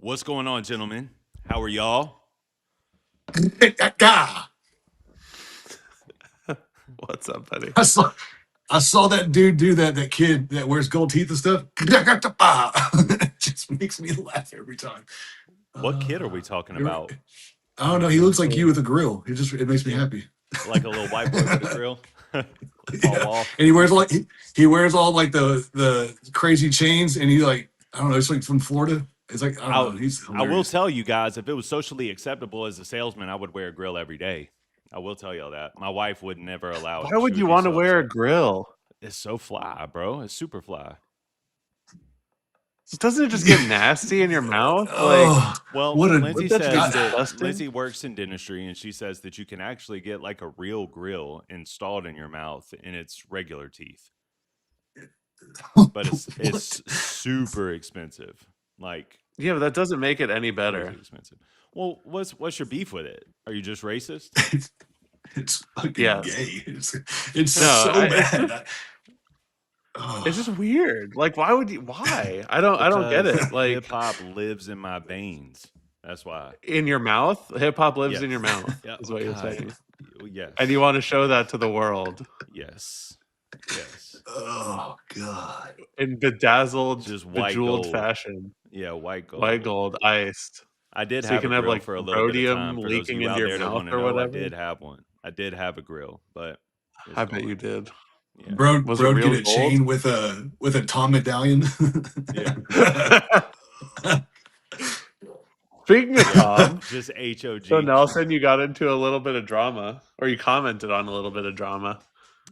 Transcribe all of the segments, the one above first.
What's going on, gentlemen? How are y'all? Gah! What's up, buddy? I saw I saw that dude do that. That kid that wears gold teeth and stuff. It just makes me laugh every time. What kid are we talking about? I don't know. He looks like you with a grill. It makes me Yeah, happy. like a little white boy with a grill. Paul Yeah, Wall. and he wears all like the crazy chains, and he like I don't know. It's like from Florida. It's like I don't know. I He's I will hilarious. tell you guys, if it was socially acceptable as a salesman, I would wear a grill every day. I will tell y'all that. My wife would never allow it. Why She would would you be want to so wear a upset. grill? It's so fly, bro. It's super fly. Doesn't it just get nasty in your mouth? Like, Oh, Well, what a Lindsay wouldn't that just be says God. that disgusting? Lindsay works in dentistry, and she says that you can actually get like a real grill installed in your mouth, and it's regular teeth, but What? it's super expensive, like Yeah, but that doesn't make it any crazy better. expensive. Well, what's your beef with it? Are you just racist? It's fucking Yes. gay. It's No, so it's bad. just it's just weird. Like, why would you? Why? I don't get Because it. Like, hip hop lives in my veins. That's why. in your mouth, hip hop lives in your Yes. mouth, Yeah. is Oh what you're God. saying, and you Yes. want to show that to the world Yes. Yes. Oh God. in bedazzled, Just white bejeweled gold. fashion, Yeah, white white gold. gold, iced, I did so you have a can have grill like for a little bit of rhodium time. For those of leaking you into out your there that mouth want to or know, I whatever. did have one. I did have a grill, but it's I bet you gone. did. Yeah. Was it Bro'd get real a gold? chain with a Tom medallion. Yeah. Speaking of Yeah. Tom, Just so HOG. Nelson, you got into a little bit of drama, or you commented on a little bit of drama.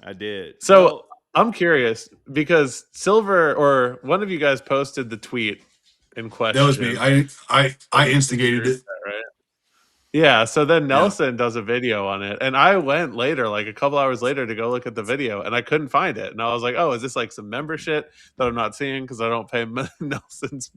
I did. So Well, I'm curious because Silver or one of you guys posted the tweet in That was me. question. I In the instigated group it. chat, right? Yeah. So then Yeah. Nelson does a video on it, and I went later, like a couple hours later, to go look at the video, and I couldn't find it. And I was like, "Oh, is this like some membership that I'm not seeing because I don't pay Nelson's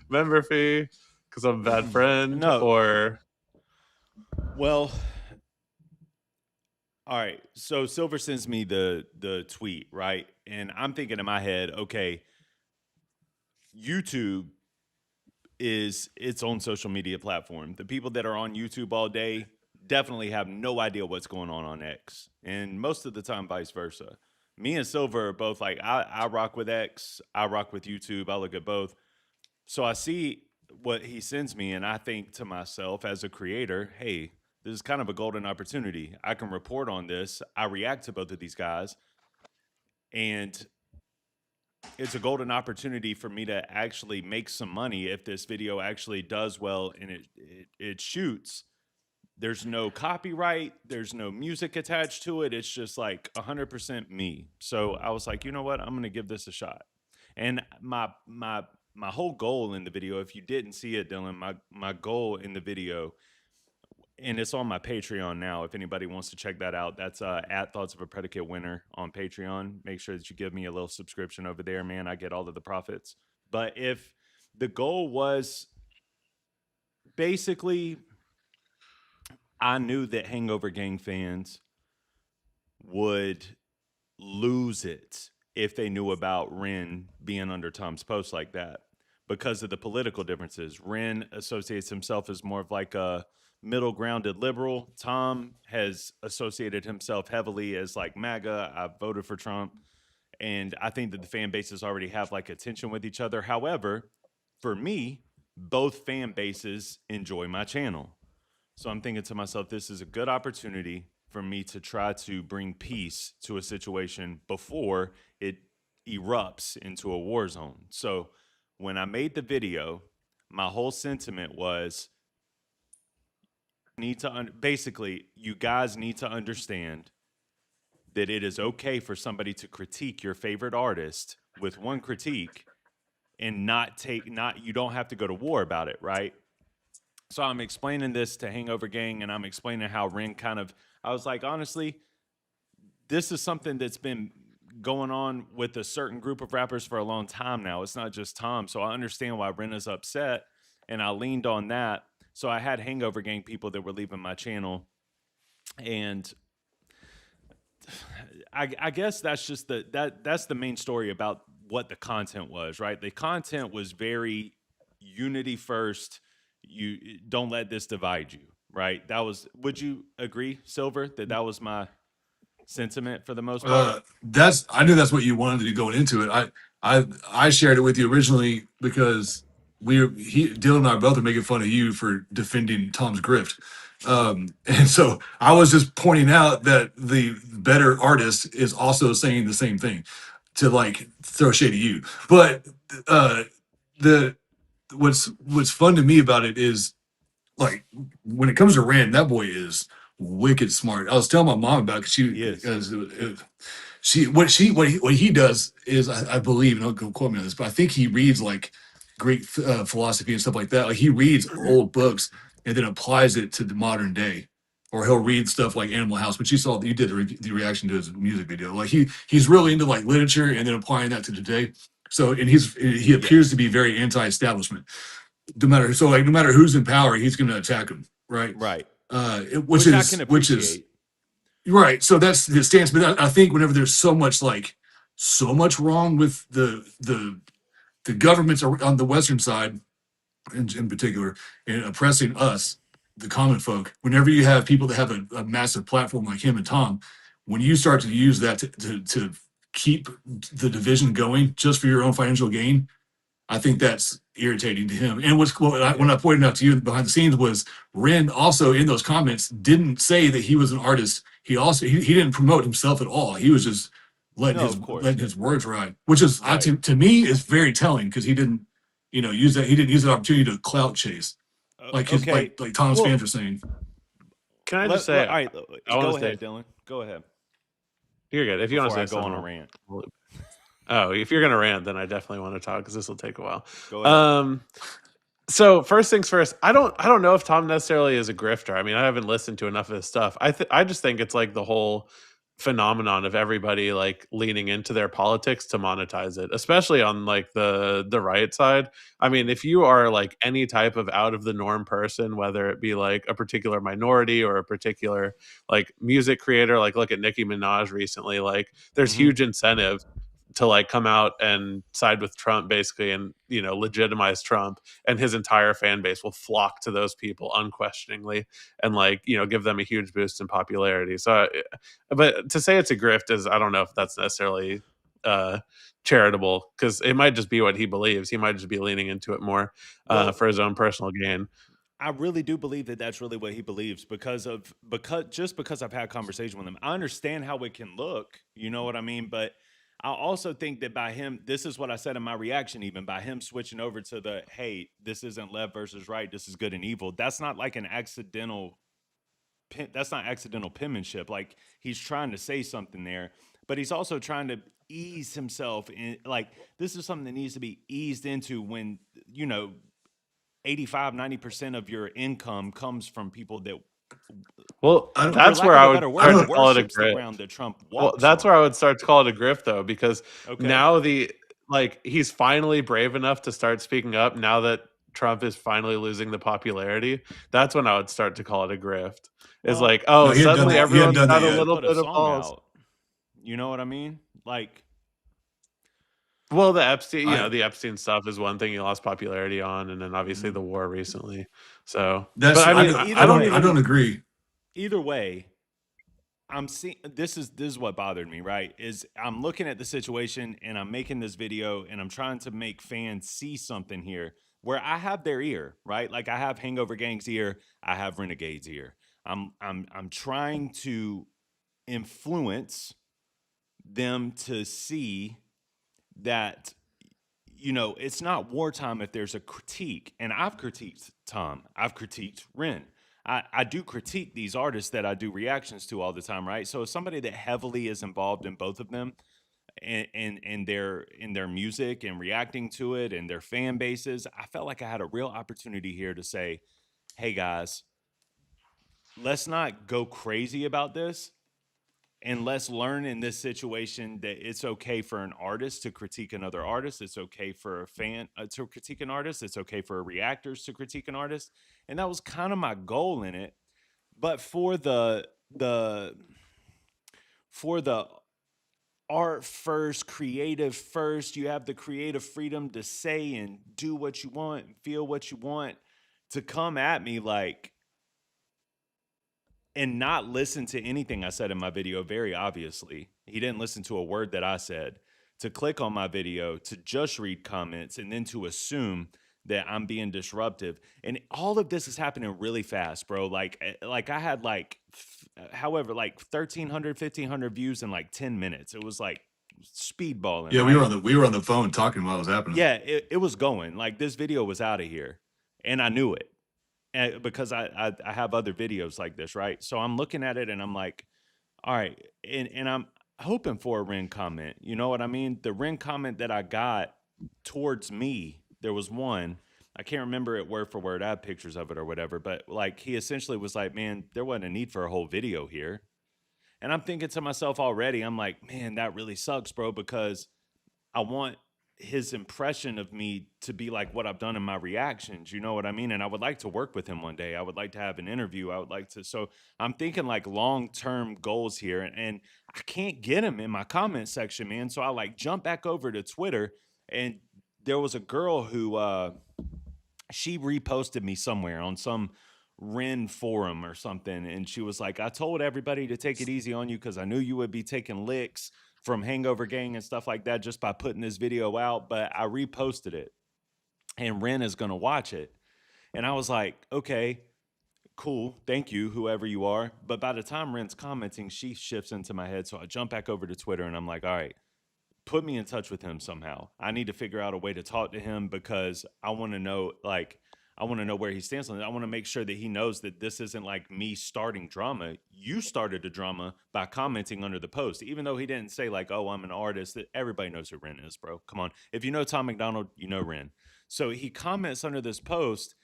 member fee because I'm a bad friend?" no. Or Well, all right. So Silver sends me the tweet, right? And I'm thinking in my head, okay, YouTube is its own social media platform. The people that are on YouTube all day definitely have no idea what's going on X, and most of the time, vice versa. Me and Silver are both like, I rock with X, I rock with YouTube, I look at both. So I see what he sends me, and I think to myself as a creator, hey, this is kind of a golden opportunity. I can report on this. I react to both of these guys, and it's a golden opportunity for me to actually make some money if this video actually does well and it shoots. There's no copyright, there's no music attached to it. It's just like 100% me. So I was like, you know what? I'm going to give this a shot. And my whole goal in the video, if you didn't see it, Dylan, my goal in the video, and it's on my Patreon now. If anybody wants to check that out, that's at Thoughts of a Predicate Winner on Patreon. Make sure that you give me a little subscription over there, man. I get all of the profits. But if the goal was basically, I knew that Hangover Gang fans would lose it if they knew about Ren being under Tom's post like that because of the political differences. Ren associates himself as more of like a middle grounded liberal. Tom has associated himself heavily as like MAGA. I voted for Trump. And I think that the fan bases already have like a tension with each other. However, for me, both fan bases enjoy my channel. So I'm thinking to myself, this is a good opportunity for me to try to bring peace to a situation before it erupts into a war zone. So when I made the video, my whole sentiment was basically, you guys need to understand that it is okay for somebody to critique your favorite artist with one critique and not you don't have to go to war about it, right? So I'm explaining this to Hangover Gang, and I'm explaining how Ren kind of. I was like, honestly, this is something that's been going on with a certain group of rappers for a long time now. It's not just Tom, so I understand why Ren is upset, and I leaned on that. So I had Hangover Gang people that were leaving my channel, and I guess that's just that's the main story about what the content was, right? The content was very unity first. You don't let this divide you, right? That was. Would you agree, Silver, that that was my sentiment for the most part? That's I knew that's what you wanted to do going into it. I shared it with you originally because Dylan and I both are making fun of you for defending Tom's grift. And so I was just pointing out that the better artist is also saying the same thing to like throw shade at you. But uh the what's fun to me about it is like when it comes to Rand, that boy is wicked smart. I was telling my mom about it 'cause He is. what he does is I believe, and don't quote me on this, but I think he reads like Greek philosophy and stuff like that. Like he reads old books and then applies it to the modern day. Or he'll read stuff like Animal House, which you did the reaction to his music video. Like he's really into like literature and then applying that to today. So and he appears Yes. to be very anti-establishment. No matter who's in power, he's going to attack him, right? Right. Which Which I can is appreciate. right. So that's his stance. But I think whenever there's so much wrong with the governments on the Western side, in particular, and oppressing us, the common folk. Whenever you have people that have a massive platform like him and Tom, when you start to use that to keep the division going just for your own financial gain, I think that's irritating to him. And when Okay. I pointed out to you behind the scenes was Ren also in those comments didn't say that he was an artist. He didn't promote himself at all. He was just No, of course. letting his words ride, which is Right. to me is very telling because he didn't use that he didn't use that opportunity to clout chase like his Okay. like Tom's Well, fans are saying. Can I just say, all right. I want Go to say, ahead, Dylan. Go ahead you're good. If you want before to I say go on something, a rant. oh, if you're gonna rant, then I definitely want to talk because this will take a while. Go ahead. So first things first, I don't know if Tom necessarily is a grifter. I mean, I haven't listened to enough of his stuff. I just think it's like the whole phenomenon of everybody like leaning into their politics to monetize it, especially on like the right side. I mean, if you are like any type of out of the norm person, whether it be like a particular minority or a particular like music creator, like look at Nicki Minaj recently, like there's Mm-hmm. huge incentive to like come out and side with Trump basically and legitimize Trump, and his entire fan base will flock to those people unquestioningly and like give them a huge boost in popularity. So but to say it's a grift is, I don't know if that's necessarily uh charitable, because it might just be what he believes. He might just be leaning into it more Well, for his own personal gain. I really do believe that that's really what he believes because I've had conversation with him. I understand how it can look, you know what I mean, but I also think that by him, this is what I said in my reaction, even by him switching over to the hey, this isn't left versus right, this is good and evil. That's not like an accidental that's not accidental penmanship. Like he's trying to say something there, but he's also trying to ease himself in. Like this is something that needs to be eased into when 85-90% of your income comes from people that, Well, I don't for that's lack where of I a would better I start word, to don't call it a worships the grift. ground that Trump Well, walks that's where on. I would start to call it a grift, though, because Okay. now he's finally brave enough to start speaking up. Now that Trump is finally losing the popularity, that's when I would start to call it a grift. It's Well, like, oh, no, suddenly he hadn't everyone's done that got a Trump yet. could little put a bit of song balls. out. You know what I mean? Like, Well, the Epstein, I the Epstein stuff is one thing he lost popularity on, and then obviously mhm. the war recently. So, but that's I mean, I I don't I even. don't agree. Either way, I'm seeing this is what bothered me, right? Is I'm looking at the situation and I'm making this video and I'm trying to make fans see something here where I have their ear, right? Like I have Hangover Gang's ear, I have Renegade's ear. I'm trying to influence them to see that it's not wartime if there's a critique. And I've critiqued Tom. I've critiqued Ren. I do critique these artists that I do reactions to all the time, right? So as somebody that heavily is involved in both of them and in their music and reacting to it and their fan bases, I felt like I had a real opportunity here to say, hey guys, let's not go crazy about this. And let's learn in this situation that it's okay for an artist to critique another artist. It's okay for a fan to critique an artist. It's okay for reactors to critique an artist. And that was kind of my goal in it. But for the art first, creative first. You have the creative freedom to say and do what you want and feel what you want, to come at me like and not listen to anything I said in my video, very obviously. He didn't listen to a word that I said. To click on my video, to just read comments, and then to assume that I'm being disruptive. And all of this is happening really fast, bro. Like I had however, like 1,300, 1,500 views in like 10 minutes. It was like speedballing, Yeah, right? we were on the phone talking while it was happening. Yeah, it was going. Like this video was out of here. And I knew it. Because I have other videos like this, right? So I'm looking at it and I'm like, all right, and I'm hoping for a Ren comment. You know what I mean? The Ren comment that I got towards me, there was one. I can't remember it word for word. I have pictures of it or whatever, but like he essentially was like, man, there wasn't a need for a whole video here. And I'm thinking to myself already, I'm like, man, that really sucks, bro, because I want his impression of me to be like what I've done in my reactions. You know what I mean? And I would like to work with him one day. I would like to have an interview. I would like to. So I'm thinking like long-term goals here. And I can't get him in my comment section, man. So I like jump back over to Twitter. And there was a girl who she reposted me somewhere on some Ren forum or something. And she was like, I told everybody to take it easy on you because I knew you would be taking licks from Hangover Gang and stuff like that just by putting this video out. But I reposted it and Ren is going to watch it. And I was like, okay, cool. Thank you, whoever you are. But by the time Ren's commenting, she shifts into my head. So I jump back over to Twitter and I'm like, all right, put me in touch with him somehow. I need to figure out a way to talk to him because I want to know, like, I want to know where he stands on it. I want to make sure that he knows that this isn't like me starting drama. You started the drama by commenting under the post, even though he didn't say like, oh, I'm an artist. That everybody knows who Ren is, bro. Come on. If you know Tom Macdonald, you know Ren. So he comments under this post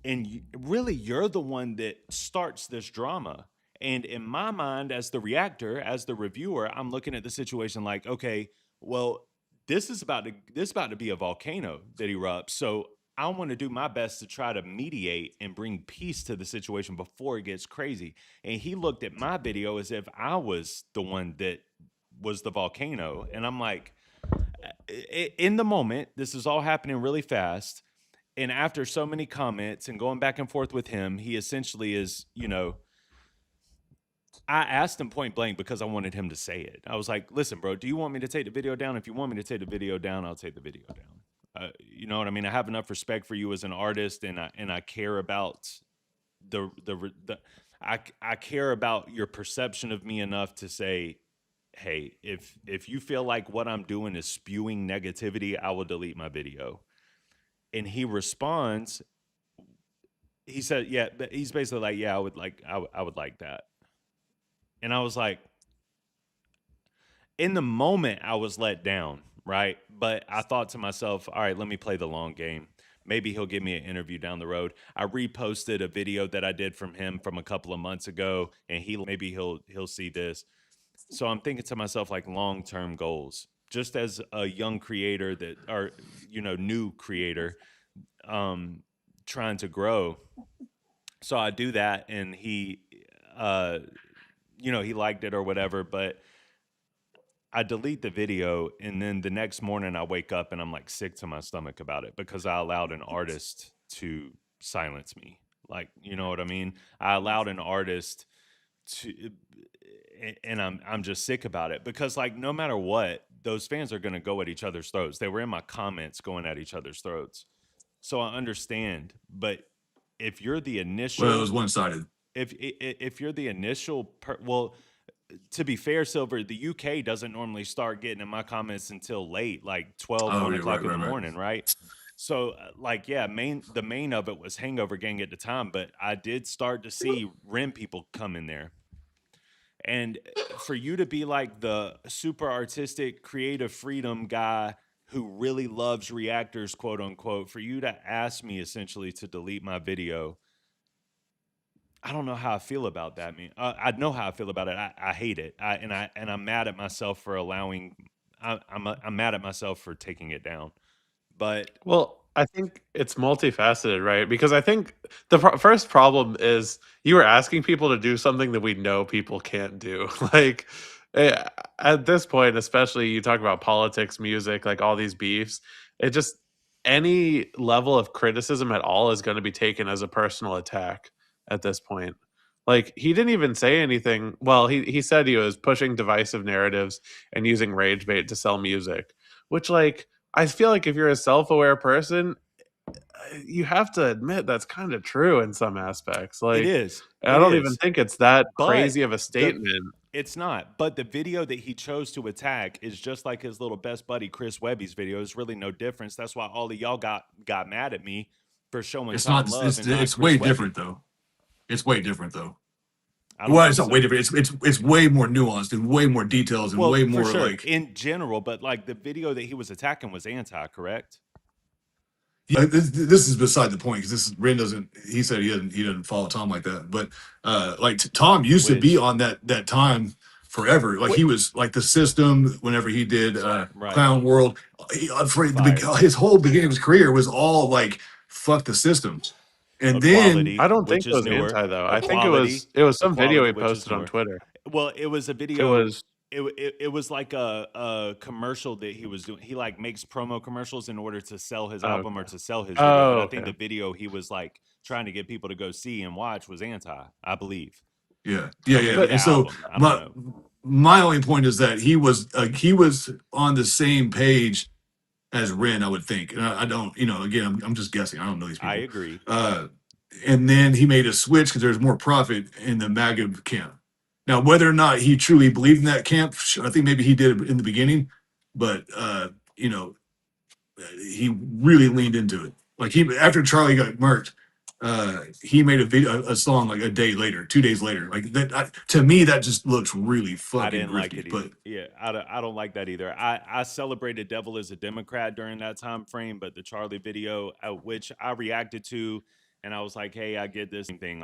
and really you're the one that starts this drama. And in my mind, as the reactor, as the reviewer, I'm looking at the situation like, okay, well, this is about to be a volcano that erupts. So I want to do my best to try to mediate and bring peace to the situation before it gets crazy. And he looked at my video as if I was the one that was the volcano. And I'm like, in the moment, this is all happening really fast. And after so many comments and going back and forth with him, he essentially is, you know, I asked him point blank because I wanted him to say it. I was like, listen, bro, do you want me to take the video down? If you want me to take the video down, I'll take the video down. You know what I mean? I have enough respect for you as an artist, and I care about I care about your perception of me enough to say, hey, if you feel like what I'm doing is spewing negativity, I will delete my video. And he responds, he said, yeah, but he's basically like, yeah, I would like that. And I was like, in the moment, I was let down, right? But I thought to myself, all right, let me play the long game. Maybe he'll give me an interview down the road. I reposted a video that I did from him from a couple of months ago, and maybe he'll see this. So I'm thinking to myself like long-term goals. Just as a young creator new creator, trying to grow. So I do that, and he he liked it or whatever, but I delete the video, and then the next morning I wake up and I'm like sick to my stomach about it because I allowed an artist to silence me. Like, you know what I mean? I allowed an artist to, and I'm just sick about it because like no matter what, those fans are going to go at each other's throats. They were in my comments going at each other's throats. So I understand, but if you're the initial, Well, it was one-sided. if you're the initial, well, to be fair, Silver, the UK doesn't normally start getting in my comments until late, like 12, 1 o'clock in the morning, right? So, like, yeah, the main of it was Hangover Gang at the time, but I did start to see Ren people come in there. And for you to be like the super artistic, creative freedom guy who really loves reactors, quote unquote, for you to ask me essentially to delete my video, I don't know how I feel about that. I know how I feel about it. I hate it. I'm mad at myself for allowing. I'm mad at myself for taking it down. But Well, I think it's multifaceted, right? Because I think the first problem is you were asking people to do something that we know people can't do. Like, Eh, at this point, especially you talk about politics, music, like all these beefs, it just any level of criticism at all is going to be taken as a personal attack at this point. Like he didn't even say anything. Well, he said he was pushing divisive narratives and using rage bait to sell music, which like I feel like if you're a self-aware person, you have to admit that's kind of true in some aspects. It Like is. I It don't even is. think it's that But crazy of a the statement. it's not. But the video that he chose to attack is just like his little best buddy Chris Webby's video. It's really no difference. That's why all of y'all got mad at me for showing It's Tom not. love and not It's way Chris Webby. different though. It's way different though. I don't Well, it's think not way so. different. It's way more nuanced and way more details and way Well, for more sure, like. in general, but like the video that he was attacking was anti, correct? Yeah, this is beside the point because this Ren doesn't. He said he doesn't follow Tom like that. But like Tom used to be Which, on that time forever. Like he was like the system whenever he did right, Clown World. fire, His whole beginning of his career was all like fuck the system, and then I equality, don't think which it is was newer, anti though. I think equality, it was some video equality, he which is posted on newer. Twitter. Well, it was a It video. was It was like a commercial that he was doing. He like makes promo commercials in order to sell his album or okay. to sell his video. Oh, But I think okay. the video he was like trying to get people to go see and watch was anti, I believe, or yeah. maybe But the And so album. I don't my know. my only point is that he was on the same page as Ren, I would think. And I don't, again, I'm just guessing. I don't know these I people. agree. And then he made a switch because there's more profit in the MAGA camp. Now, whether or not he truly believed in that camp, I think maybe he did in the beginning, but he really leaned into it. Like he after Charlie got murked, he made a song like a day later, 2 days later. Like that to me, that just looks really I fucking didn't like grifty. it either. But Yeah, I don't like that either. I celebrated Devil as a Democrat during that time frame, but the Charlie video, which I reacted to, and I was like, hey, I get this thing